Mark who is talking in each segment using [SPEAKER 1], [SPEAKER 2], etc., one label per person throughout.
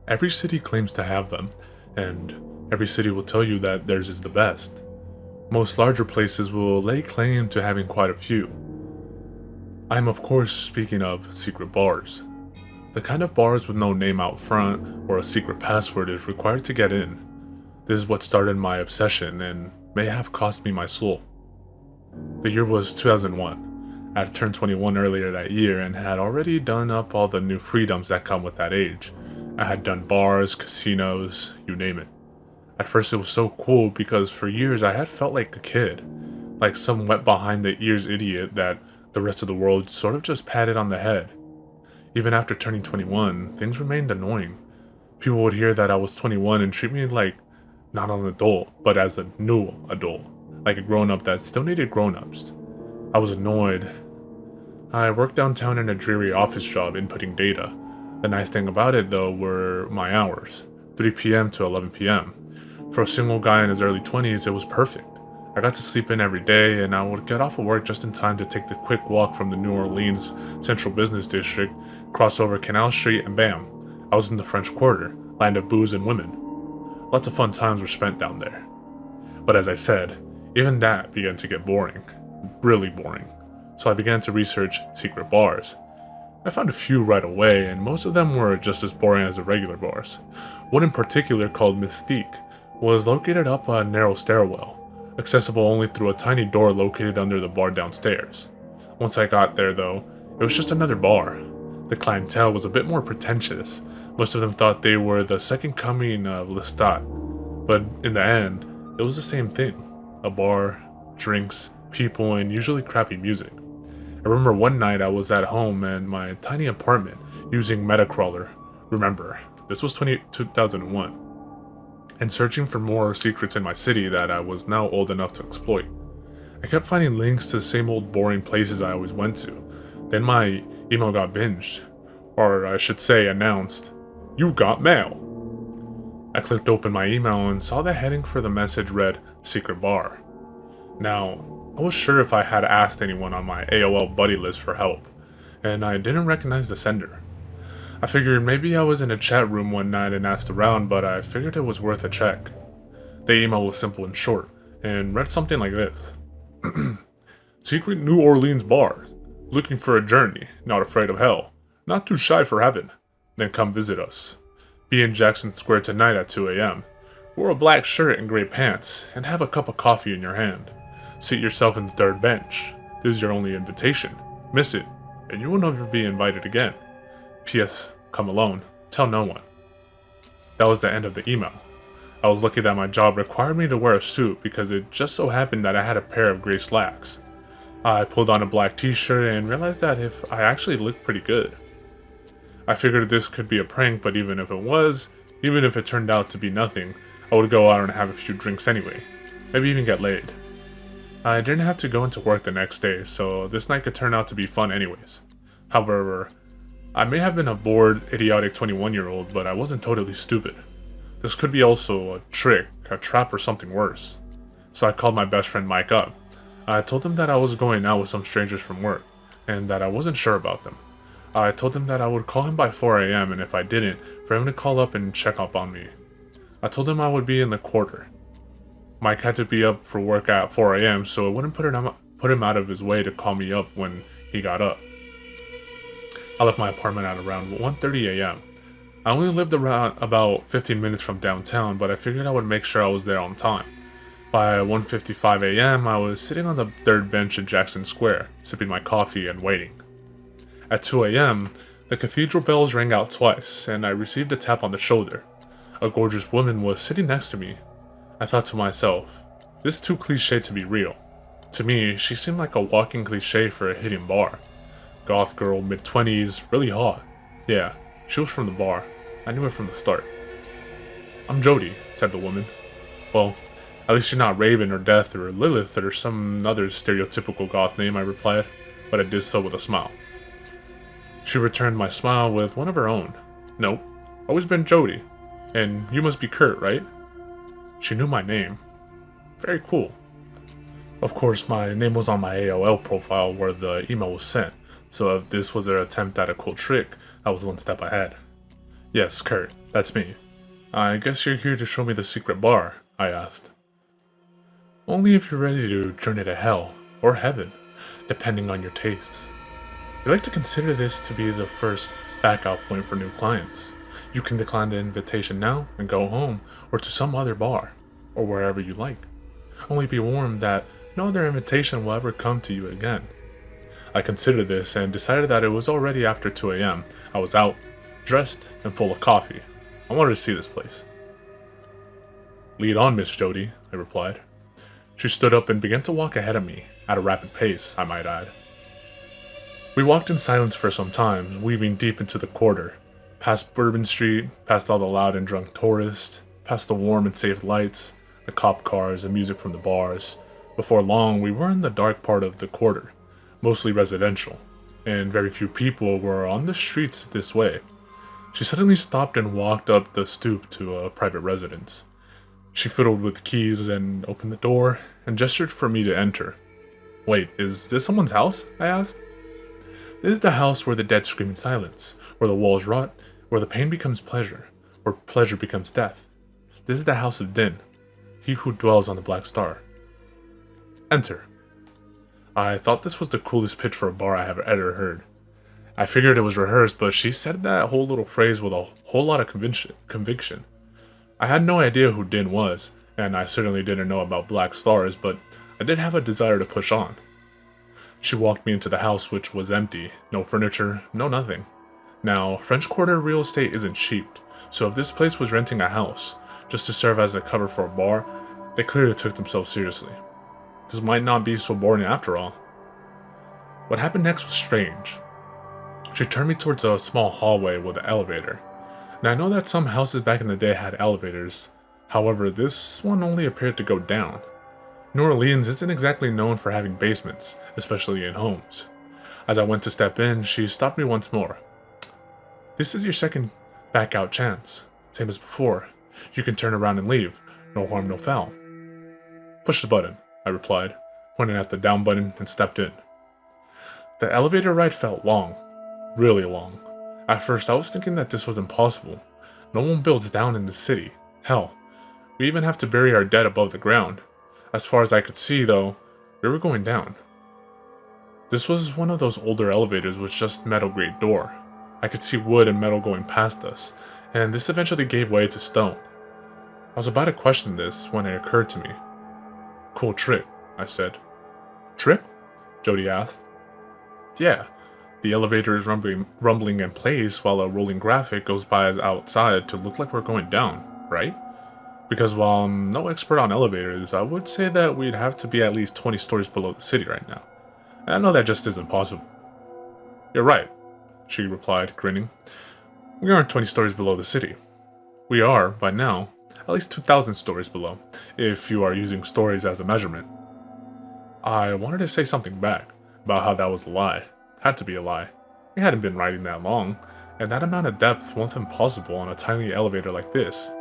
[SPEAKER 1] Every city claims to have them, and every city will tell you that theirs is the best. Most larger places will lay claim to having quite a few. I am of course speaking of secret bars. The kind of bars with no name out front or a secret password is required to get in. This is what started my obsession and may have cost me my soul. The year was 2001. I had turned 21 earlier that year and had already done up all the new freedoms that come with that age. I had done bars, casinos, you name it. At first it was so cool because for years I had felt like a kid, like some wet behind the ears idiot that the rest of the world sort of just patted on the head. Even after turning 21, things remained annoying. People would hear that I was 21 and treat me like not an adult, but as a new adult, like a grown-up that still needed grown-ups. I was annoyed. I worked downtown in a dreary office job inputting data. The nice thing about it though were my hours, 3 p.m. to 11 p.m. For a single guy in his early 20s, it was perfect. I got to sleep in every day, and I would get off of work just in time to take the quick walk from the New Orleans Central Business District, cross over Canal Street, and bam, I was in the French Quarter, land of booze and women. Lots of fun times were spent down there. But as I said, even that began to get boring. Really boring. So I began to research secret bars. I found a few right away, and most of them were just as boring as the regular bars. One in particular, called Mystique, was located up a narrow stairwell, accessible only through a tiny door located under the bar downstairs. Once I got there though, it was just another bar. The clientele was a bit more pretentious. Most of them thought they were the second coming of Lestat, but in the end, it was the same thing. A bar, drinks, people, and usually crappy music. I remember one night I was at home in my tiny apartment using Metacrawler. Remember, this was 2001. And searching for more secrets in my city that I was now old enough to exploit. I kept finding links to the same old boring places I always went to. Then my email got binged, or I should say announced, "You got mail." I clicked open my email and saw the heading for the message read, "Secret Bar." Now, I was sure if I had asked anyone on my AOL buddy list for help, and I didn't recognize the sender. I figured maybe I was in a chat room one night and asked around, but I figured it was worth a check. The email was simple and short, and read something like this. Secret New Orleans bars. Looking for a journey, not afraid of hell. Not too shy for heaven. Then come visit us. Be in Jackson Square tonight at 2 a.m. Wear a black shirt and gray pants, and have a cup of coffee in your hand. Seat yourself in the third bench. This is your only invitation. Miss it, and you will never be invited again. P.S. Come alone. Tell no one. That was the end of the email. I was lucky that my job required me to wear a suit because it just so happened that I had a pair of gray slacks. I pulled on a black t-shirt and realized that if I actually looked pretty good. I figured this could be a prank, but even if it was, even if it turned out to be nothing, I would go out and have a few drinks anyway. Maybe even get laid. I didn't have to go into work the next day, so this night could turn out to be fun anyways. However, I may have been a bored, idiotic 21-year-old, but I wasn't totally stupid. This could be also a trick, a trap, or something worse. So I called my best friend Mike up. I told him that I was going out with some strangers from work, and that I wasn't sure about them. I told him that I would call him by 4 a.m. and if I didn't, for him to call up and check up on me. I told him I would be in the quarter. Mike had to be up for work at 4 a.m. so it wouldn't put him out of his way to call me up when he got up. I left my apartment at around 1:30 a.m. I only lived around about 15 minutes from downtown, but I figured I would make sure I was there on time. By 1:55 a.m., I was sitting on the third bench in Jackson Square, sipping my coffee and waiting. At 2 a.m., the cathedral bells rang out twice, and I received a tap on the shoulder. A gorgeous woman was sitting next to me. I thought to myself, this is too cliche to be real. To me, she seemed like a walking cliche for a hidden bar. Goth girl, mid-20s, really hot. Yeah, she was from the bar. I knew it from the start. "I'm Jody," said the woman. "Well, at least you're not Raven or Death or Lilith or some other stereotypical goth name," I replied, but I did so with a smile. She returned my smile with one of her own. "Nope, always been Jody. And you must be Kurt, right?" She knew my name. Very cool. Of course, my name was on my AOL profile where the email was sent, so if this was an attempt at a cool trick, I was one step ahead. "Yes, Kurt, That's me. I guess you're here to show me the secret bar, I asked. Only if you're ready to journey to hell, or heaven, depending on your tastes. We like to consider this to be the first backout point for new clients. You can decline the invitation now and go home, or to some other bar, or wherever you like. Only be warned that no other invitation will ever come to you again. I considered this and decided that it was already after 2 a.m. I was out, dressed, and full of coffee. I wanted to see this place. Lead on, Miss Jody, I replied. She stood up and began to walk ahead of me, at a rapid pace, I might add. We walked in silence for some time, weaving deep into the quarter, past Bourbon Street, past all the loud and drunk tourists, past the warm and safe lights, the cop cars, and music from the bars. Before long, we were in the dark part of the quarter, mostly residential, and very few people were on the streets this way. She suddenly stopped and walked up the stoop to a private residence. She fiddled with keys and opened the door, and gestured for me to enter. Wait, is this someone's house? I asked. This is the house where the dead scream in silence, where the walls rot, where the pain becomes pleasure, where pleasure becomes death. This is the house of Din, he who dwells on the Black Star. Enter. I thought this was the coolest pitch for a bar I have ever heard. I figured it was rehearsed, but she said that whole little phrase with a whole lot of conviction. I had no idea who Din was, and I certainly didn't know about Black Stars, but I did have a desire to push on. She walked me into the house, which was empty, no furniture, no nothing. Now, French Quarter real estate isn't cheap, so if this place was renting a house, just to serve as a cover for a bar, they clearly took themselves seriously. This might not be so boring after all. What happened next was strange. She turned me towards a small hallway with an elevator. Now I know that some houses back in the day had elevators, however this one only appeared to go down. New Orleans isn't exactly known for having basements, especially in homes. As I went to step in, she stopped me once more. This is your second back out chance. Same as before. You can turn around and leave. No harm, no foul. Push the button, I replied, pointing at the down button and stepped in. The elevator ride felt long. Really long. At first I was thinking that this was impossible. No one builds down in the city. Hell, we even have to bury our dead above the ground. As far as I could see, though, we were going down. This was one of those older elevators with just metal grate door. I could see wood and metal going past us, and this eventually gave way to stone. I was about to question this when it occurred to me. Cool trick, I said. Trick? Jody asked. Yeah, the elevator is rumbling in place while a rolling graphic goes by outside to look like we're going down, right? Because while I'm no expert on elevators, I would say that we'd have to be at least 20 stories below the city right now. And I know that just isn't possible. You're right, she replied, grinning. We aren't 20 stories below the city. We are, by now, at least 2,000 stories below, if you are using stories as a measurement. I wanted to say something back about how that was a lie. Had to be a lie. We hadn't been riding that long, and that amount of depth wasn't possible on a tiny elevator like this.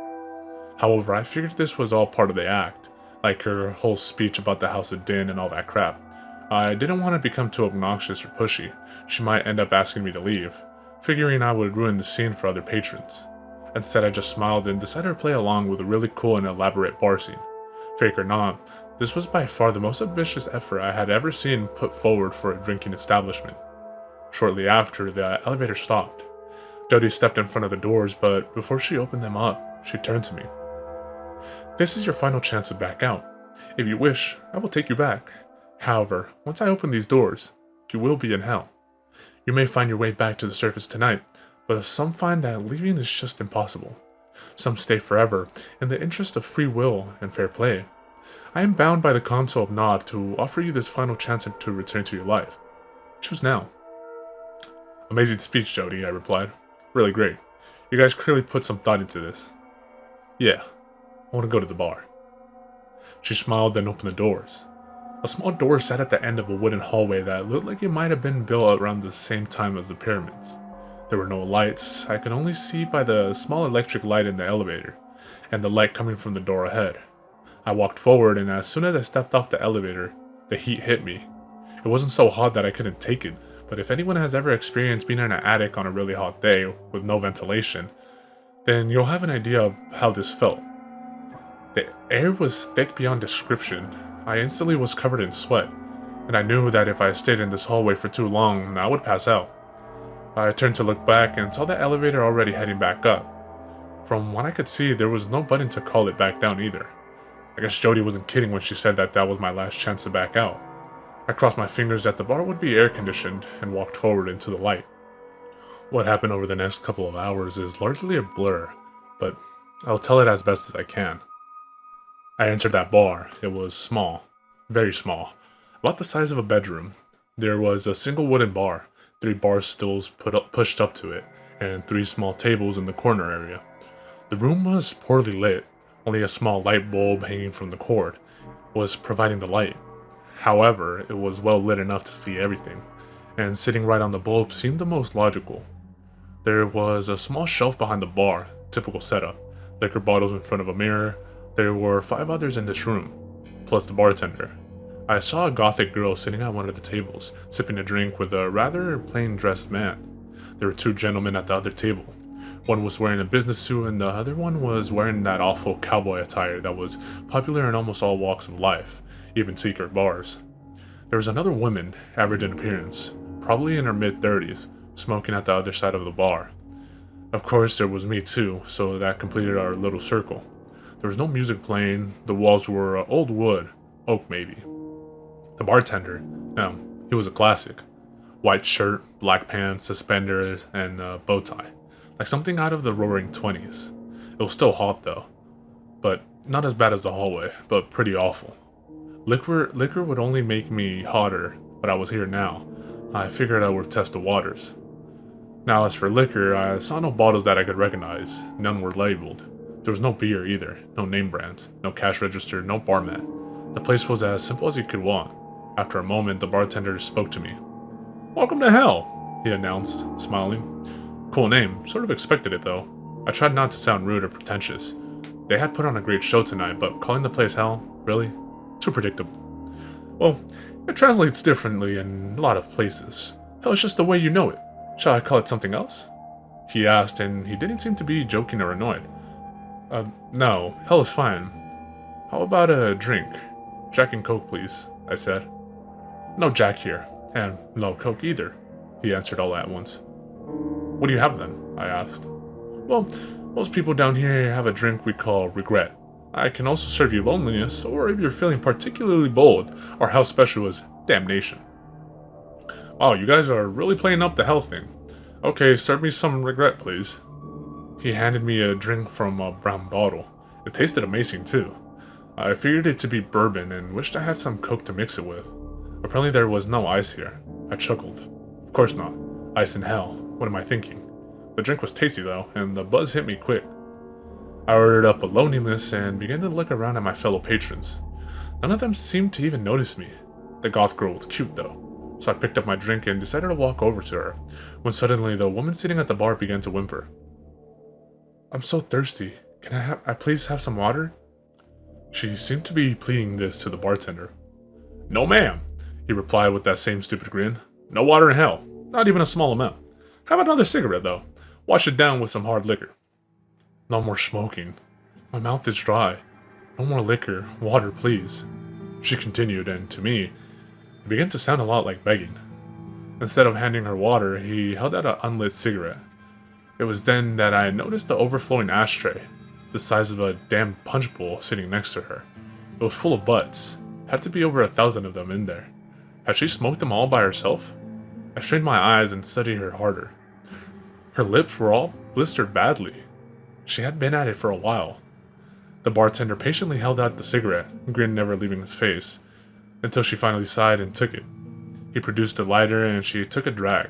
[SPEAKER 1] However, I figured this was all part of the act, like her whole speech about the House of Din and all that crap. I didn't want to become too obnoxious or pushy. She might end up asking me to leave, figuring I would ruin the scene for other patrons. Instead, I just smiled and decided to play along with a really cool and elaborate bar scene. Fake or not, this was by far the most ambitious effort I had ever seen put forward for a drinking establishment. Shortly after, the elevator stopped. Jody stepped in front of the doors, but before she opened them up, she turned to me. This is your final chance to back out. If you wish, I will take you back. However, once I open these doors, you will be in hell. You may find your way back to the surface tonight, but some find that leaving is just impossible. Some stay forever, in the interest of free will and fair play. I am bound by the Council of Nod to offer you this final chance to return to your life. Choose now. Amazing speech, Jody, I replied. Really great. You guys clearly put some thought into this. Yeah, I want to go to the bar. She smiled and opened the doors. A small door sat at the end of a wooden hallway that looked like it might have been built around the same time as the pyramids. There were no lights. I could only see by the small electric light in the elevator, and the light coming from the door ahead. I walked forward, and as soon as I stepped off the elevator, the heat hit me. It wasn't so hot that I couldn't take it, but if anyone has ever experienced being in an attic on a really hot day with no ventilation, then you'll have an idea of how this felt. The air was thick beyond description. I instantly was covered in sweat, and I knew that if I stayed in this hallway for too long, I would pass out. I turned to look back and saw the elevator already heading back up. From what I could see, there was no button to call it back down either. I guess Jody wasn't kidding when she said that that was my last chance to back out. I crossed my fingers that the bar would be air-conditioned and walked forward into the light. What happened over the next couple of hours is largely a blur, but I'll tell it as best as I can. I entered that bar. It was small, very small, about the size of a bedroom. There was a single wooden bar, 3 bar stools pushed up to it, and 3 small tables in the corner area. The room was poorly lit. Only a small light bulb hanging from the cord was providing the light. However, it was well lit enough to see everything, and sitting right on the bulb seemed the most logical. There was a small shelf behind the bar, typical setup, liquor bottles in front of a mirror. There were 5 others in this room, plus the bartender. I saw a gothic girl sitting at one of the tables, sipping a drink with a rather plain-dressed man. There were 2 gentlemen at the other table. One was wearing a business suit and the other one was wearing that awful cowboy attire that was popular in almost all walks of life, even secret bars. There was another woman, average in appearance, probably in her mid-30s, smoking at the other side of the bar. Of course, there was me too, so that completed our little circle. There was no music playing, the walls were old wood, oak maybe. The bartender, he was a classic. White shirt, black pants, suspenders, and a bow tie. Like something out of the roaring 20s. It was still hot though. But not as bad as the hallway, but pretty awful. Liquor would only make me hotter, but I was here now. I figured I would test the waters. Now as for liquor, I saw no bottles that I could recognize. None were labeled. There was no beer either, no name brands, no cash register, no barman. The place was as simple as you could want. After a moment, the bartender spoke to me. "Welcome to hell," he announced, smiling. Cool name, sort of expected it though. I tried not to sound rude or pretentious. They had put on a great show tonight, but calling the place hell? Really? Too predictable. Well, it translates differently in a lot of places. Hell is just the way you know it. Shall I call it something else? He asked, and he didn't seem to be joking or annoyed. No, hell is fine. How about a drink? Jack and Coke, please, I said. No Jack here, and no Coke either, he answered all at once. What do you have then? I asked. Well, most people down here have a drink we call regret. I can also serve you loneliness, or if you're feeling particularly bold, our house special is damnation. Wow, you guys are really playing up the hell thing. Okay, serve me some regret, please. He handed me a drink from a brown bottle. It tasted amazing too. I figured it to be bourbon and wished I had some Coke to mix it with. Apparently there was no ice here. I chuckled. Of course not. Ice in hell. What am I thinking? The drink was tasty though, and the buzz hit me quick. I ordered up a loneliness and began to look around at my fellow patrons. None of them seemed to even notice me. The goth girl was cute though, so I picked up my drink and decided to walk over to her, when suddenly the woman sitting at the bar began to whimper. I'm so thirsty. Can I please have some water? She seemed to be pleading this to the bartender. No ma'am, he replied with that same stupid grin. No water in hell, not even a small amount. Have another cigarette though. Wash it down with some hard liquor. No more smoking. My mouth is dry. No more liquor. Water, please. She continued, and to me, it began to sound a lot like begging. Instead of handing her water, he held out an unlit cigarette. It was then that I noticed the overflowing ashtray, the size of a damn punch bowl, sitting next to her. It was full of butts. Had to be over 1,000 of them in there. Had she smoked them all by herself? I strained my eyes and studied her harder. Her lips were all blistered badly. She had been at it for a while. The bartender patiently held out the cigarette, grin never leaving his face, until she finally sighed and took it. He produced a lighter and she took a drag.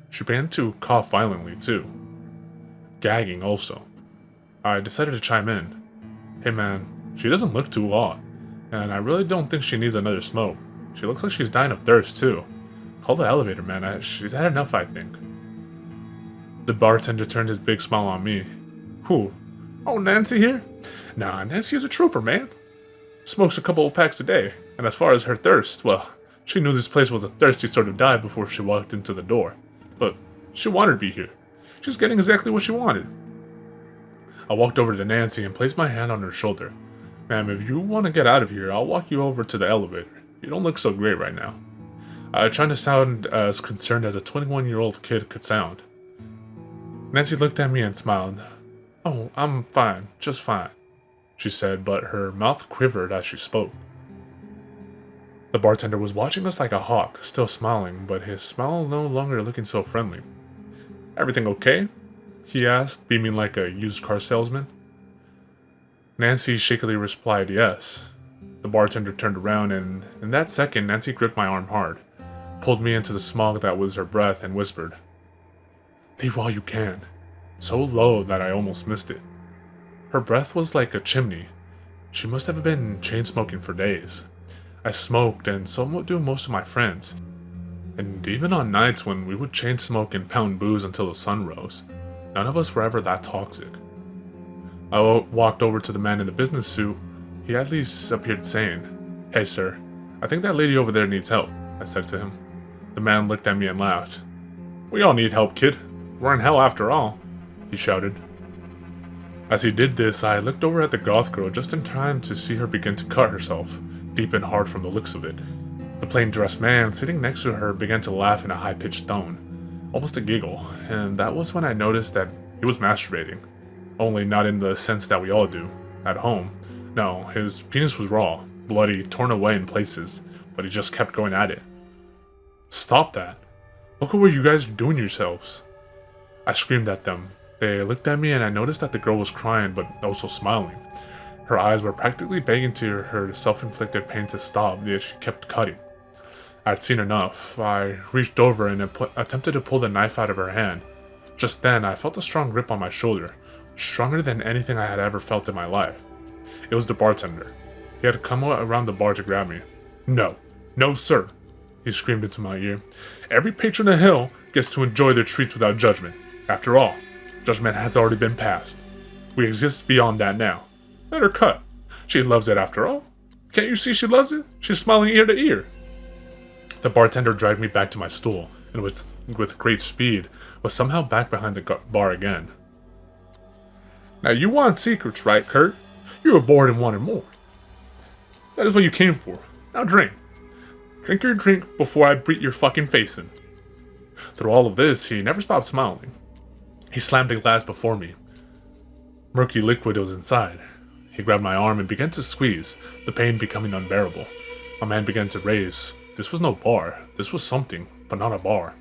[SPEAKER 1] She began to cough violently too. Gagging also. I decided to chime in. Hey man, she doesn't look too hot, and I really don't think she needs another smoke. She looks like she's dying of thirst too. Call the elevator, man. She's had enough, I think. The bartender turned his big smile on me. Who? Oh, Nancy here? Nah, Nancy is a trooper, man. Smokes a couple of packs a day, and as far as her thirst, well, she knew this place was a thirsty sort of dive before she walked into the door. But she wanted to be here. She's getting exactly what she wanted. I walked over to Nancy and placed my hand on her shoulder. Ma'am, if you want to get out of here, I'll walk you over to the elevator. You don't look so great right now. Trying to sound as concerned as a 21-year-old kid could sound. Nancy looked at me and smiled. "Oh, I'm fine, just fine," she said, but her mouth quivered as she spoke. The bartender was watching us like a hawk, still smiling, but his smile no longer looking so friendly. "Everything okay?" he asked, beaming like a used car salesman. Nancy shakily replied yes. The bartender turned around, and in that second, Nancy gripped my arm hard, pulled me into the smog that was her breath, and whispered, "Leave while you can," so low that I almost missed it. Her breath was like a chimney. She must have been chain-smoking for days. I smoked, and so do most of my friends. And even on nights when we would chain-smoke and pound booze until the sun rose, none of us were ever that toxic. I walked over to the man in the business suit. He at least appeared sane. "Hey sir, I think that lady over there needs help," I said to him. The man looked at me and laughed. "We all need help, kid. We're in hell after all," he shouted. As he did this, I looked over at the goth girl just in time to see her begin to cut herself, deep and hard from the looks of it. The plain-dressed man sitting next to her began to laugh in a high-pitched tone, almost a giggle, and that was when I noticed that he was masturbating. Only not in the sense that we all do, at home. No, his penis was raw, bloody, torn away in places, but he just kept going at it. "Stop that. Look at what you guys are doing yourselves." I screamed at them. They looked at me and I noticed that the girl was crying but also smiling. Her eyes were practically begging to her self-inflicted pain to stop, yet she kept cutting. I had seen enough. I reached over and attempted to pull the knife out of her hand. Just then, I felt a strong grip on my shoulder, stronger than anything I had ever felt in my life. It was the bartender. He had come around the bar to grab me. "No, no sir," he screamed into my ear. "Every patron of hell gets to enjoy their treats without judgment. After all, judgment has already been passed. We exist beyond that now. Let her cut. She loves it after all. Can't you see she loves it? She's smiling ear to ear." The bartender dragged me back to my stool, and with great speed, was somehow back behind the bar again. "Now you want secrets, right, Kurt? You were bored and wanted more. That is what you came for. Now drink. Drink your drink before I beat your fucking face in." Through all of this, he never stopped smiling. He slammed a glass before me. Murky liquid was inside. He grabbed my arm and began to squeeze, the pain becoming unbearable. My hand began to raise. This was no bar. This was something, but not a bar.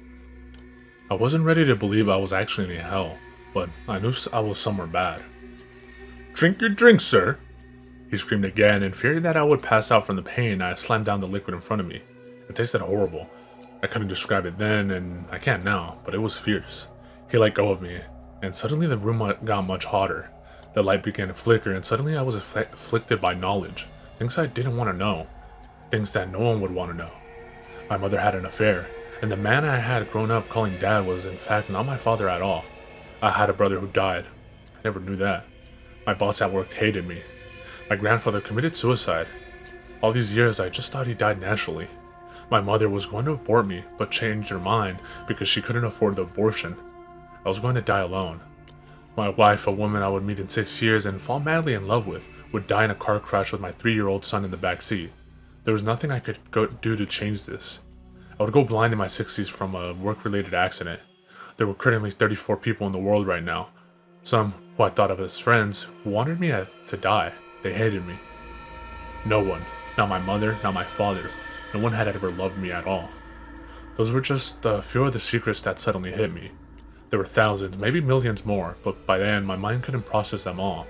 [SPEAKER 1] I wasn't ready to believe I was actually in hell, but I knew I was somewhere bad. "Drink your drink, sir," he screamed again, and fearing that I would pass out from the pain, I slammed down the liquid in front of me. It tasted horrible. I couldn't describe it then, and I can't now, but it was fierce. He let go of me, and suddenly the room got much hotter. The light began to flicker, and suddenly I was afflicted by knowledge. Things I didn't want to know. Things that no one would want to know. My mother had an affair, and the man I had grown up calling dad was in fact not my father at all. I had a brother who died. I never knew that. My boss at work hated me. My grandfather committed suicide. All these years I just thought he died naturally. My mother was going to abort me, but changed her mind because she couldn't afford the abortion. I was going to die alone. My wife, a woman I would meet in 6 years and fall madly in love with, would die in a car crash with my 3-year-old son in the back seat. There was nothing I could do to change this. I would go blind in my 60s from a work-related accident. There were currently 34 people in the world right now. Some, who I thought of as friends, wanted me to die. They hated me. No one, not my mother, not my father, no one had ever loved me at all. Those were just a few of the secrets that suddenly hit me. There were thousands, maybe millions more, but by then my mind couldn't process them all.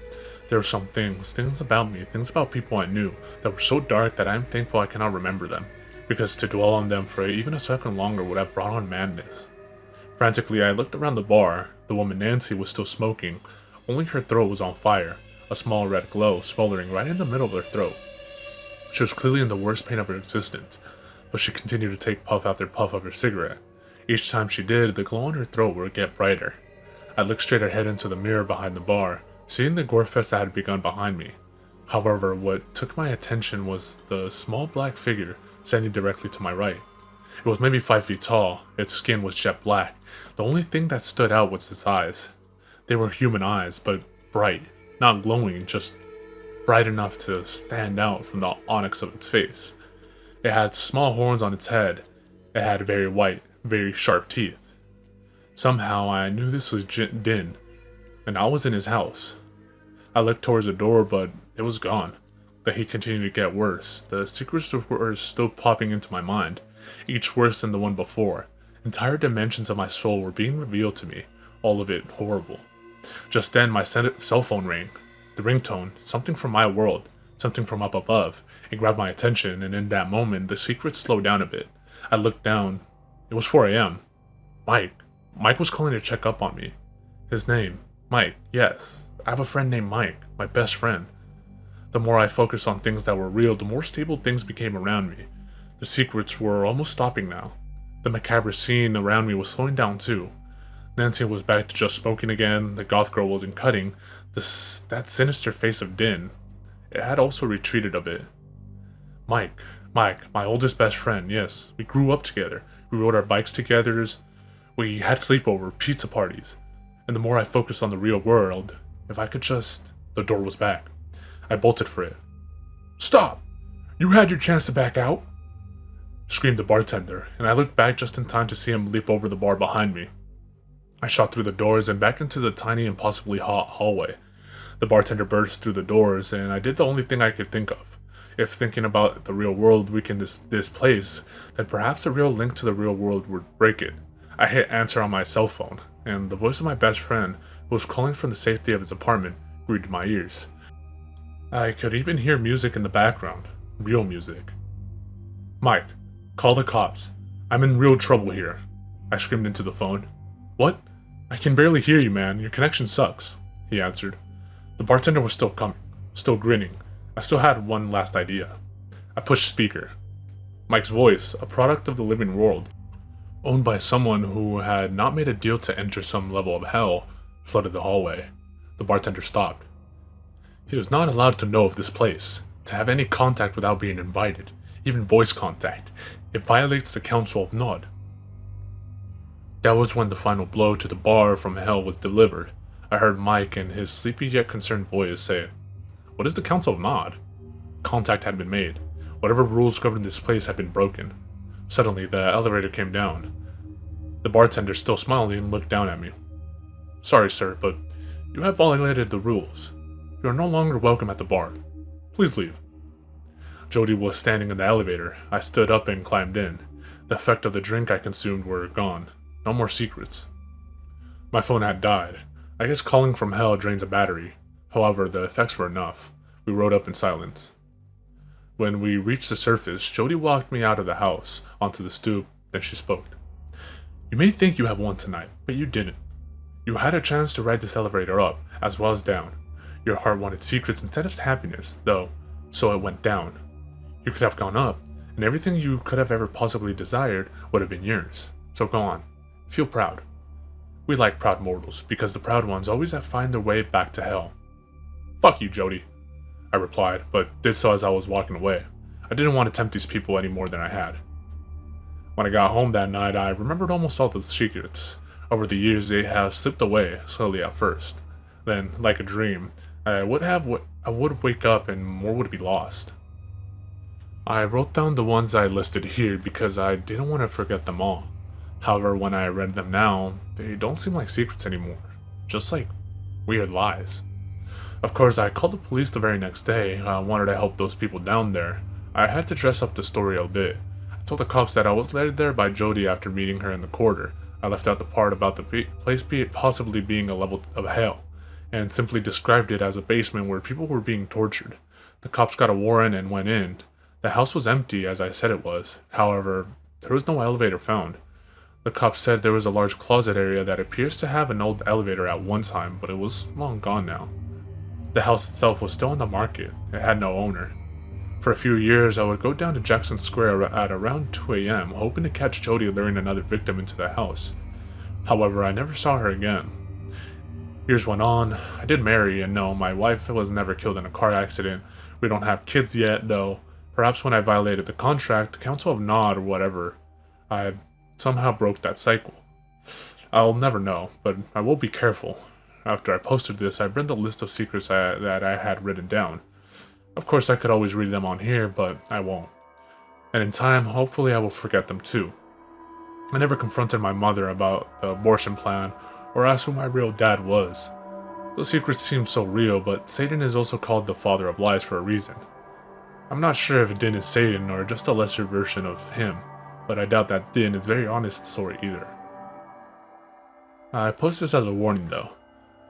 [SPEAKER 1] There were some things about me, things about people I knew, that were so dark that I am thankful I cannot remember them, because to dwell on them for even a second longer would have brought on madness. Frantically, I looked around the bar. The woman Nancy was still smoking, only her throat was on fire, a small red glow smoldering right in the middle of her throat. She was clearly in the worst pain of her existence, but she continued to take puff after puff of her cigarette. Each time she did, the glow on her throat would get brighter. I looked straight ahead into the mirror behind the bar, seeing the gore fest that had begun behind me. However, what took my attention was the small black figure standing directly to my right. It was maybe 5 feet tall, its skin was jet black. The only thing that stood out was its eyes. They were human eyes, but bright, not glowing, just bright enough to stand out from the onyx of its face. It had small horns on its head. It had very white, very sharp teeth. Somehow I knew this was Din, and I was in his house. I looked towards the door, but it was gone. The heat continued to get worse. The secrets were still popping into my mind, each worse than the one before. Entire dimensions of my soul were being revealed to me, all of it horrible. Just then, my cell phone rang. The ringtone, something from my world, something from up above. It grabbed my attention, and in that moment, the secrets slowed down a bit. I looked down. It was 4 a.m. Mike. Mike was calling to check up on me. His name, Mike, yes. I have a friend named Mike, my best friend. The more I focused on things that were real, the more stable things became around me. The secrets were almost stopping now. The macabre scene around me was slowing down too. Nancy was back to just smoking again, the goth girl wasn't cutting, that sinister face of Din. It had also retreated a bit. Mike, my oldest best friend, yes. We grew up together. We rode our bikes together. We had sleepover, pizza parties. And the more I focused on the real world, if I could just... The door was back. I bolted for it. "Stop! You had your chance to back out!" Screamed the bartender, and I looked back just in time to see him leap over the bar behind me. I shot through the doors and back into the tiny and possibly hot hallway. The bartender burst through the doors, and I did the only thing I could think of. If thinking about the real world weakened this place, then perhaps a real link to the real world would break it. I hit answer on my cell phone, and the voice of my best friend, who was calling from the safety of his apartment, greeted my ears. I could even hear music in the background. Real music. "Mike, call the cops. I'm in real trouble here," I screamed into the phone. "What? I can barely hear you, man. Your connection sucks," he answered. The bartender was still coming, still grinning. I still had one last idea. I pushed speaker. Mike's voice, a product of the living world, owned by someone who had not made a deal to enter some level of hell, flooded the hallway. The bartender stopped. He was not allowed to know of this place, to have any contact without being invited, even voice contact. It violates the Council of Nod. That was when the final blow to the bar from hell was delivered. I heard Mike in his sleepy yet concerned voice say, "What is the Council of Nod?" Contact had been made. Whatever rules governing this place had been broken. Suddenly, the elevator came down. The bartender, still smiling, looked down at me. "Sorry, sir, but you have violated the rules. You are no longer welcome at the bar. Please leave." Jody was standing in the elevator. I stood up and climbed in. The effect of the drink I consumed were gone. No more secrets. My phone had died. I guess calling from hell drains a battery. However, the effects were enough. We rode up in silence. When we reached the surface, Jody walked me out of the house, onto the stoop, then she spoke. "You may think you have won tonight, but you didn't. You had a chance to ride this elevator up, as well as down. Your heart wanted secrets instead of happiness, though, so it went down. You could have gone up, and everything you could have ever possibly desired would have been yours. So go on. Feel proud. We like proud mortals, because the proud ones always find their way back to hell." "Fuck you, Jody," I replied, but did so as I was walking away. I didn't want to tempt these people any more than I had. When I got home that night, I remembered almost all the secrets. Over the years, they have slipped away, slowly at first. Then, like a dream, I would wake up and more would be lost. I wrote down the ones I listed here because I didn't want to forget them all. However, when I read them now, they don't seem like secrets anymore, just like weird lies. Of course, I called the police the very next day. I wanted to help those people down there. I had to dress up the story a bit. I told the cops that I was led there by Jody after meeting her in the corridor. I left out the part about the place possibly being a level of hell, and simply described it as a basement where people were being tortured. The cops got a warrant and went in. The house was empty, as I said it was. However, there was no elevator found. The cops said there was a large closet area that appears to have an old elevator at one time, but it was long gone now. The house itself was still on the market. It had no owner. For a few years, I would go down to Jackson Square at around 2 a.m., hoping to catch Jody luring another victim into the house. However, I never saw her again. Years went on. I did marry, and no, my wife was never killed in a car accident. We don't have kids yet, though. Perhaps when I violated the contract, Council of Nod or whatever, I somehow broke that cycle. I'll never know, but I will be careful. after I posted this, I read the list of secrets that I had written down. Of course, I could always read them on here, but I won't. And in time, hopefully I will forget them too. I never confronted my mother about the abortion plan or asked who my real dad was. Those secrets seem so real, but Satan is also called the father of lies for a reason. I'm not sure if Din is Satan or just a lesser version of him, but I doubt that Din is very honest story either. I post this as a warning though.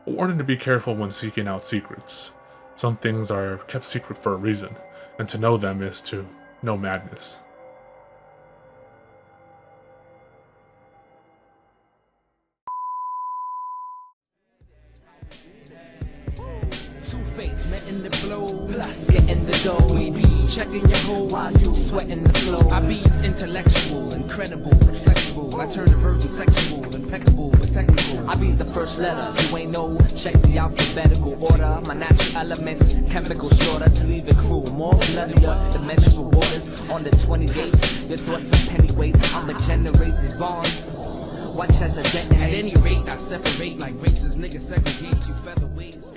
[SPEAKER 1] A warning to be careful when seeking out secrets. Some things are kept secret for a reason, and to know them is to know madness.
[SPEAKER 2] Two-Face, letting the blow, plus getting the dough. We be checking your hoe while you sweating the flow. I be intellectual, incredible, flexible. I turn the virgin sexual, impeccable, but technical. I be the first letter, you ain't know. Check the alphabetical order. My natural elements, chemical shorter to leave it cruel. More bloodier, dimensional waters. On the 28th, your thoughts are pennyweight. I'ma generate these bonds. Watch as I detonate. At any rate, I separate like races. Niggas segregate you featherweights.